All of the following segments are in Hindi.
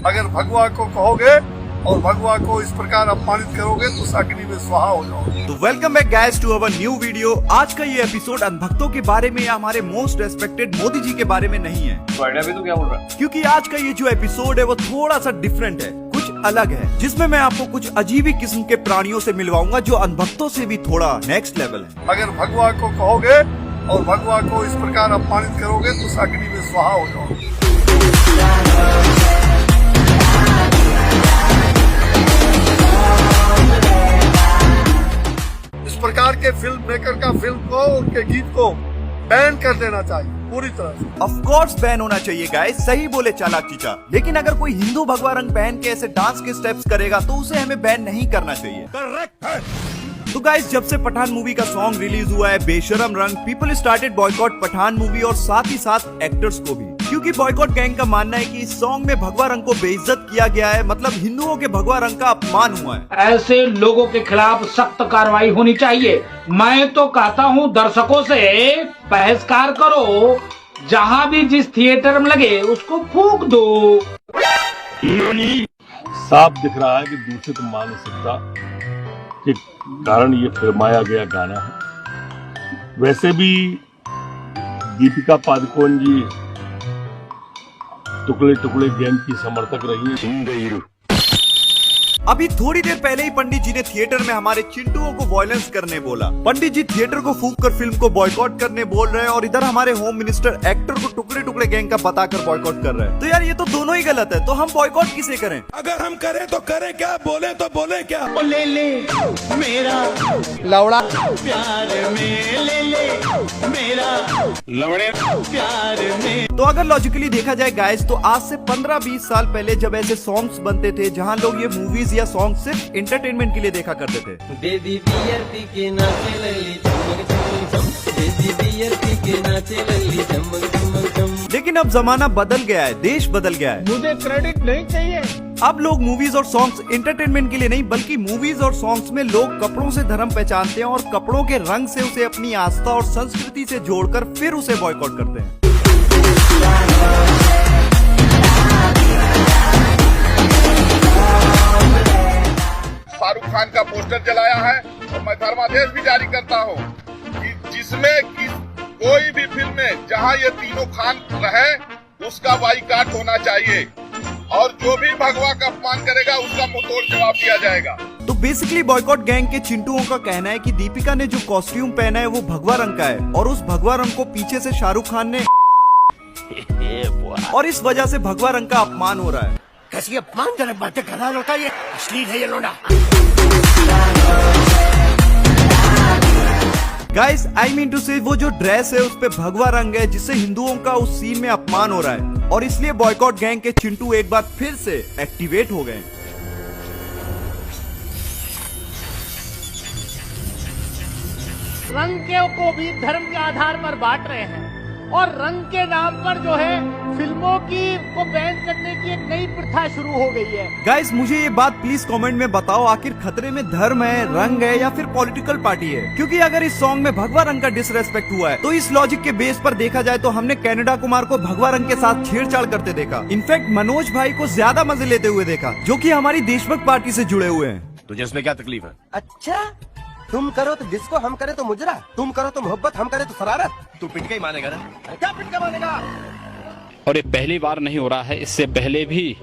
अगर भगवा को कहोगे और भगवा को इस प्रकार अपमानित करोगे तो साकिनी में स्वाहा हो जाओगे। तो welcome back guys to our new video. आज का ये एपिसोड अनभक्तों के बारे में या हमारे मोस्ट रेस्पेक्टेड मोदी जी के बारे में नहीं है। तो आइडिया भी तो क्या बोल रहा है? क्योंकि आज का ये जो एपिसोड है वो थोड़ा सा डिफरेंट है, कुछ अलग है, जिसमें मैं आपको कुछ अजीब ही किस्म के प्राणियों से मिलवाऊंगा जो अनभक्तों से भी थोड़ा नेक्स्ट लेवल है। अगर भगवा को कहोगे और भगवा को इस प्रकार अपमानित करोगे तो साकिनी में स्वाहा हो जाओगे। इस प्रकार के फिल्म मेकर का फिल्म को, उनके गीत को बैन कर देना चाहिए पूरी तरह से। ऑफ कोर्स बैन होना चाहिए गाइस, सही बोले चालाक चीचा। लेकिन अगर कोई हिंदू भगवा रंग पहन के ऐसे डांस के स्टेप्स करेगा तो उसे हमें बैन नहीं करना चाहिए। करेक्ट है। तो गाइस, जब से पठान मूवी का सॉन्ग रिलीज हुआ है Besharam Rang, people started boycott Pathaan movie और साथ ही साथ एक्टर्स को भी, क्योंकि बॉयकॉट गैंग का मानना है कि इस सॉन्ग में भगवा रंग को बेइज्जत किया गया है, मतलब हिंदुओं के भगवा रंग का अपमान हुआ है। ऐसे लोगों के खिलाफ सख्त कार्रवाई होनी चाहिए। मैं तो कहता हूँ दर्शकों से बहिष्कार करो, जहाँ भी जिस थिएटर में लगे उसको फूंक दो। साफ दिख रहा है कि दूषित मानसिकता के कारण ये फिल्माया गया गाना है। वैसे भी दीपिका पादुकोण जी टुकड़े टुकड़े गैंग की समर्थक रही है। अभी थोड़ी देर पहले ही पंडित जी ने थिएटर में हमारे चिंटुओं को वायलेंस करने बोला। पंडित जी थिएटर को फूंक कर फिल्म को बॉयकॉट करने बोल रहे हैं और इधर हमारे होम मिनिस्टर एक्टर को टुकड़े टुकड़े गैंग का बताकर बॉयकॉट कर रहे हैं। तो यार ये तो दोनों ही गलत है, तो हम बॉयकॉट किसे करें? अगर हम करें तो करें क्या, बोले तो बोले क्या। ले ले मेरा लवड़ा प्यार में, ले ले मेरा लवड़े प्यार में। तो अगर लॉजिकली देखा जाए गाइस, तो आज से 15-20 साल पहले जब ऐसे सॉन्ग्स बनते थे जहां लोग ये मूवीज या सॉन्ग सिर्फ एंटरटेनमेंट के लिए देखा करते थे। बेबी बियर पी के नाचे लल्ली चमक चमक चम, बेबी बियर पी के नाचे लल्ली चमक चमक चम। लेकिन अब जमाना बदल गया है, देश बदल गया है। मुझे क्रेडिट नहीं चाहिए। अब लोग मूवीज और सॉन्ग्स एंटरटेनमेंट के लिए नहीं, बल्कि मूवीज और सॉन्ग्स में लोग कपड़ों से धर्म पहचानते हैं और कपड़ों के रंग से उसे अपनी आस्था और संस्कृति से जोड़कर फिर उसे बॉयकॉट करते हैं। शाहरुख खान का पोस्टर जलाया है और मैं धर्मादेश भी जारी करता हूँ कि जिसमें कोई भी फिल्म में जहाँ ये तीनों खान रहे उसका बाइकाट होना चाहिए और जो भी भगवा का अपमान करेगा उसका मुंहतोड़ जवाब दिया जाएगा। तो बेसिकली बॉयकॉट गैंग के चिंटुओं का कहना है कि दीपिका ने जो कॉस्ट्यूम पहना है वो भगवा रंग का है और उस भगवा रंग को पीछे से शाहरुख खान ने और इस वजह से भगवा रंग का अपमान हो रहा है। कैसी अपमानजनक बातें कर रहा लौटा, ये अश्लील है ये लोना। गाइस आई मीन टू से वो जो ड्रेस है उस पे भगवा रंग है, जिससे हिंदुओं का उस सीन में अपमान हो रहा है और इसलिए बॉयकॉट गैंग के चिंटू एक बार फिर से एक्टिवेट हो गए। रंग को भी धर्म के आधार पर बांट रहे हैं और रंग के नाम पर जो है फिल्मों को बैन करने की एक नई प्रथा शुरू हो गई है। गाइस मुझे ये बात प्लीज कमेंट में बताओ, आखिर खतरे में धर्म है, रंग है या फिर पॉलिटिकल पार्टी है? क्योंकि अगर इस सॉन्ग में भगवा रंग का डिसरेस्पेक्ट हुआ है तो इस लॉजिक के बेस पर देखा जाए तो हमने कैनेडा कुमार को भगवा रंग के साथ छेड़छाड़ करते देखा। इनफैक्ट मनोज भाई को ज्यादा मजे लेते हुए देखा, जो कि हमारी देशभक्त पार्टी से जुड़े हुए हैं। तुझे इसमें क्या तकलीफ है? अच्छा, तुम करो तो डिस्को, हम करे तो मुजरा, तुम करो तो मोहब्बत, हम करे तो शरारत। तू पिटका ही मानेगा ना? क्या पिटका मानेगा? और ये पहली बार नहीं हो रहा है, इससे पहले भी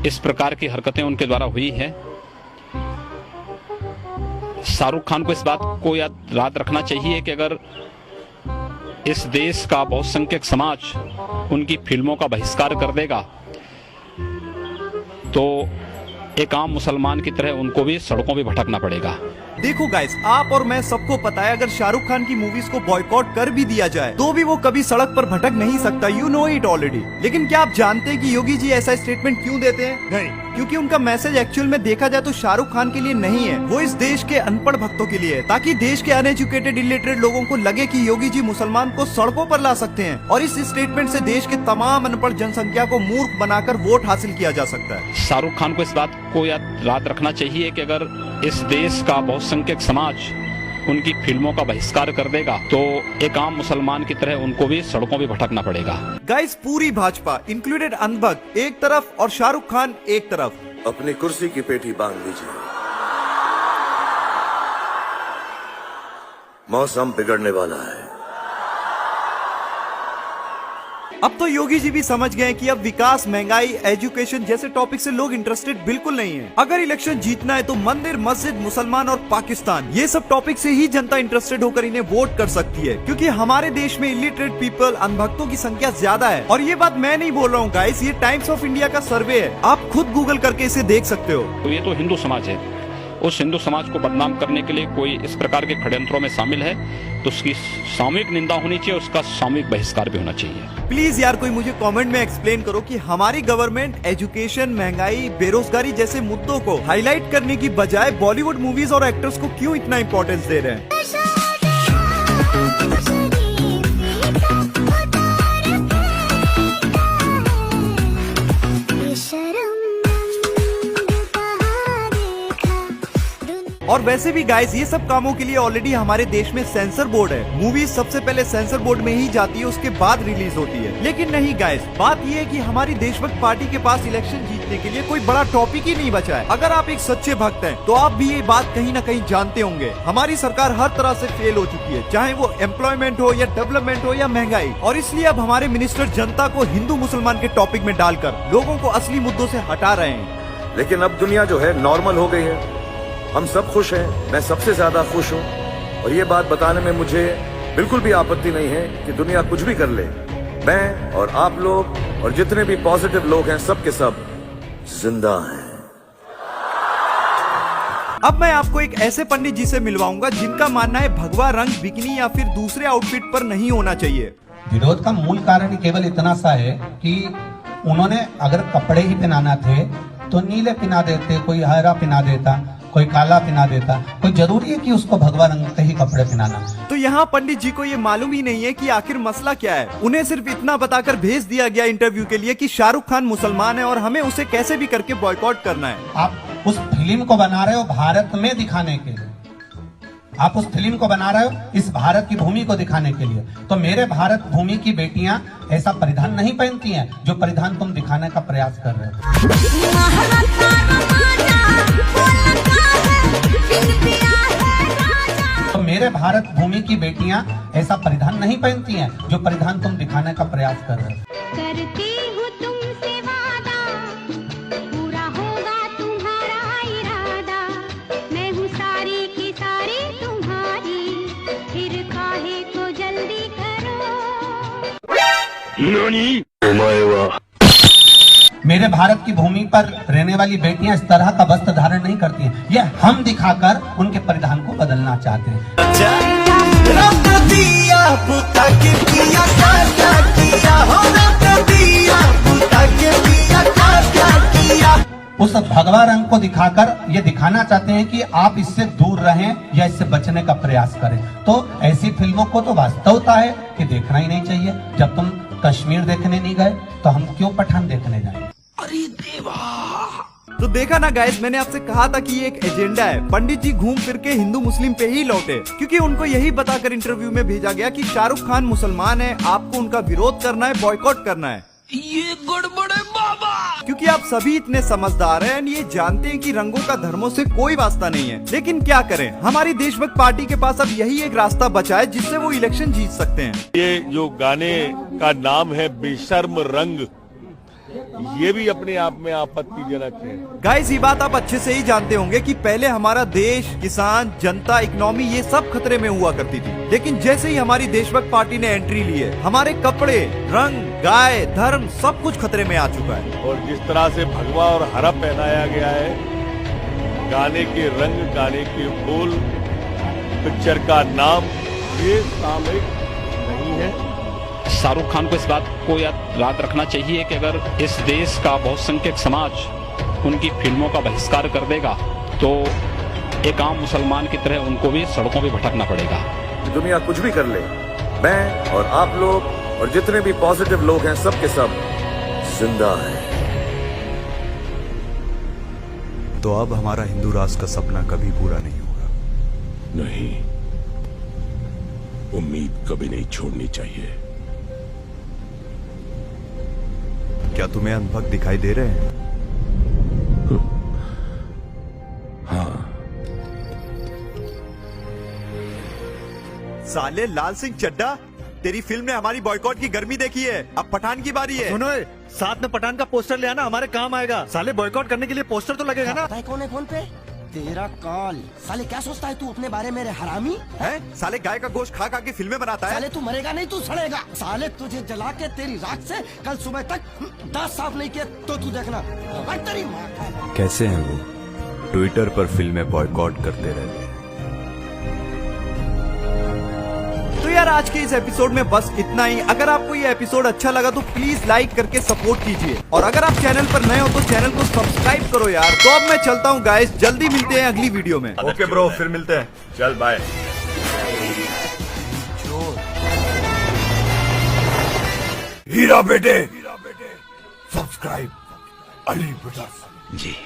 इस प्रकार की हरकतें उनके द्वारा हुई है। शाहरुख खान को इस बात को याद रखना चाहिए कि अगर इस देश का बहुसंख्यक समाज उनकी फिल्मों का बहिष्कार कर देगा तो एक आम मुसलमान की तरह उनको भी सड़कों पे भटकना पड़ेगा। देखो गाइस, आप और मैं सबको पता है अगर शाहरुख खान की मूवीज को बॉयकॉट कर भी दिया जाए तो भी वो कभी सड़क पर भटक नहीं सकता, यू नो इट ऑलरेडी। लेकिन क्या आप जानते हैं कि योगी जी ऐसा स्टेटमेंट क्यों देते हैं? नहीं, क्योंकि उनका मैसेज एक्चुअल में देखा जाए तो शाहरुख खान के लिए नहीं है, वो इस देश के अनपढ़ भक्तों के लिए है, ताकि देश के अनएजुकेटेड इलिटरेट लोगों को लगे कि योगी जी मुसलमान को सड़कों पर ला सकते हैं और इस स्टेटमेंट से देश के तमाम अनपढ़ जनसंख्या को मूर्ख बनाकर वोट हासिल किया जा सकता है। शाहरुख खान को इस बात को याद रखना चाहिए कि अगर इस देश का बहुसंख्यक समाज उनकी फिल्मों का बहिष्कार कर देगा तो एक आम मुसलमान की तरह उनको भी सड़कों पे भटकना पड़ेगा। गाइस पूरी भाजपा इंक्लूडेड अनभक्त एक तरफ और शाहरुख खान एक तरफ। अपनी कुर्सी की पेटी बांध लीजिए, मौसम बिगड़ने वाला है। अब तो योगी जी भी समझ गए कि अब विकास, महंगाई, एजुकेशन जैसे टॉपिक से लोग इंटरेस्टेड बिल्कुल नहीं है। अगर इलेक्शन जीतना है तो मंदिर, मस्जिद, मुसलमान और पाकिस्तान ये सब टॉपिक से ही जनता इंटरेस्टेड होकर इन्हें वोट कर सकती है, क्योंकि हमारे देश में इलिटरेट पीपल, अनभक्तों की संख्या ज्यादा है। और ये बात मैं नहीं बोल रहा हूँ गाइस, ये टाइम्स ऑफ इंडिया का सर्वे है, आप खुद गूगल करके इसे देख सकते हो। तो ये तो हिंदू समाज है, उस हिंदू समाज को बदनाम करने के लिए कोई इस प्रकार के षड्यंत्रों में शामिल है तो उसकी सामूहिक निंदा होनी चाहिए, उसका सामूहिक बहिष्कार भी होना चाहिए। प्लीज यार कोई मुझे कमेंट में एक्सप्लेन करो कि हमारी गवर्नमेंट एजुकेशन, महंगाई, बेरोजगारी जैसे मुद्दों को हाईलाइट करने की बजाय बॉलीवुड मूवीज और एक्टर्स को क्यों इतना इंपॉर्टेंस दे रहे हैं। और वैसे भी गाइस ये सब कामों के लिए ऑलरेडी हमारे देश में सेंसर बोर्ड है। मूवीज सबसे पहले सेंसर बोर्ड में ही जाती है, उसके बाद रिलीज होती है। लेकिन नहीं गाइस, बात ये है कि हमारी देशभक्त पार्टी के पास इलेक्शन जीतने के लिए कोई बड़ा टॉपिक ही नहीं बचा है। अगर आप एक सच्चे भक्त हैं तो आप भी ये बात कहीं न कहीं जानते होंगे, हमारी सरकार हर तरह से फेल हो चुकी है, चाहे वो एम्प्लॉयमेंट हो या डेवलपमेंट हो या महंगाई। और इसलिए अब हमारे मिनिस्टर जनता को हिंदू मुसलमान के टॉपिक में डालकर लोगों को असली मुद्दों से हटा रहे हैं। लेकिन अब दुनिया जो है नॉर्मल हो गई है, हम सब खुश हैं, मैं सबसे ज्यादा खुश हूं। और ये बात बताने में मुझे बिल्कुल भी आपत्ति नहीं है कि दुनिया कुछ भी कर ले, मैं और आप लोग और जितने भी पॉजिटिव लोग हैं सब के सब जिंदा हैं। अब मैं आपको एक ऐसे पंडित जी से मिलवाऊंगा जिनका मानना है भगवा रंग बिकनी या फिर दूसरे आउटफिट पर नहीं होना चाहिए। विरोध का मूल कारण केवल इतना सा है कि उन्होंने अगर कपड़े ही पहनाना थे तो नीले पहना देते, कोई हरा पहना देता, कोई काला पहना देता, कोई जरूरी है कि उसको भगवा रंग के ही कपड़े पहनाना। तो यहाँ पंडित जी को ये मालूम ही नहीं है कि आखिर मसला क्या है। उन्हें सिर्फ इतना बताकर भेज दिया गया इंटरव्यू के लिए कि शाहरुख खान मुसलमान है और हमें उसे कैसे भी करके बॉयकॉट करना है। आप उस फिल्म को बना रहे हो भारत में दिखाने के लिए, आप उस फिल्म को बना रहे हो इस भारत की भूमि को दिखाने के लिए। तो मेरे भारत भूमि की बेटियां ऐसा परिधान नहीं पहनती हैं जो परिधान तुम दिखाने का प्रयास कर रहे हो। तो मेरे भारत भूमि की बेटियां ऐसा परिधान नहीं पहनती हैं जो परिधान तुम दिखाने का प्रयास कर रहे हो। करती हूँ तुमसे वादा, पूरा होगा तुम्हारा इरादा, मैं हूँ सारी की सारी तुम्हारी, फिर काहे को जल्दी करो। मेरे भारत की भूमि पर रहने वाली बेटियां इस तरह का वस्त्र धारण नहीं करती हैं, ये हम दिखाकर उनके परिधान को बदलना चाहते हैं। उस भगवा रंग को दिखाकर ये दिखाना चाहते हैं कि आप इससे दूर रहें या इससे बचने का प्रयास करें। तो ऐसी फिल्मों को तो वास्तवता है कि देखना ही नहीं चाहिए। जब तुम कश्मीर देखने नहीं गए तो हम क्यों पठान देखने जाएं? अरे देवा! तो देखा ना गाइस, मैंने आपसे कहा था कि ये एक एजेंडा है। पंडित जी घूम फिर के हिंदू मुस्लिम पे ही लौटे, क्योंकि उनको यही बताकर इंटरव्यू में भेजा गया कि शाहरुख खान मुसलमान है, आपको उनका विरोध करना है, बॉयकॉट करना है। ये गड़बड़ है बाबा, क्योंकि आप सभी इतने समझदार हैं, ये जानते हैं कि रंगों का धर्मों से कोई वास्ता नहीं है। लेकिन क्या करें, हमारी देशभक्त पार्टी के पास अब यही एक रास्ता बचा है जिससे वो इलेक्शन जीत सकते हैं। ये जो गाने का नाम है बेशर्म रंग, ये भी अपने आप में आपत्तिजनक है। गाइस ये बात आप अच्छे से ही जानते होंगे कि पहले हमारा देश, किसान, जनता, इकोनॉमी ये सब खतरे में हुआ करती थी। लेकिन जैसे ही हमारी देशभक्त पार्टी ने एंट्री ली है, हमारे कपड़े, रंग, गाय, धर्म सब कुछ खतरे में आ चुका है। और जिस तरह से भगवा और हरा पहनाया गया है, गाने के रंग, गाने के बोल, पिक्चर का नाम, ये सामयिक नहीं है। शाहरुख खान को इस बात को याद रखना चाहिए कि अगर इस देश का बहुसंख्यक समाज उनकी फिल्मों का बहिष्कार कर देगा तो एक आम मुसलमान की तरह उनको भी सड़कों पे भटकना पड़ेगा। दुनिया कुछ भी कर ले, मैं और आप लोग और जितने भी पॉजिटिव लोग हैं सब के सब जिंदा हैं। तो अब हमारा हिंदू राष्ट्र का सपना कभी पूरा नहीं होगा। नहीं, उम्मीद कभी नहीं छोड़नी चाहिए। क्या तुम्हें अंधभक्त दिखाई दे रहे हैं? हाँ। साले लाल सिंह चड्ढा, तेरी फिल्म ने हमारी बॉयकॉट की गर्मी देखी है, अब पठान की बारी है। सुनो, साथ में पठान का पोस्टर ले आना, हमारे काम आएगा। साले बॉयकॉट करने के लिए पोस्टर तो लगेगा ना। पता है कौन है फोन पे? तेरा कॉल। साले क्या सोचता है तू अपने बारे में रे हरामी? हैं? साले गाय का गोश्त खा खा के फिल्में बनाता है। साले तू मरेगा नहीं, तू सड़ेगा। साले तुझे जला के तेरी राख से कल सुबह तक दांत साफ नहीं किए तो तू देखना। भाई तेरी माँ का। कैसे हैं वो? ट्विटर पर फिल्में बॉयकॉट करते रहते हैं। तो यार आज के इस एपिसोड में बस इतना ही। अगर आपको ये एपिसोड अच्छा लगा तो प्लीज लाइक करके सपोर्ट कीजिए, और अगर आप चैनल पर नए हो तो चैनल को सब्सक्राइब करो यार। तो अब मैं चलता हूँ गाइस, जल्दी मिलते हैं अगली वीडियो में। ओके ब्रो, फिर मिलते हैं। चल बाय। हीरा बेटे, सब्सक्राइब अली ब्रदर्स। जी।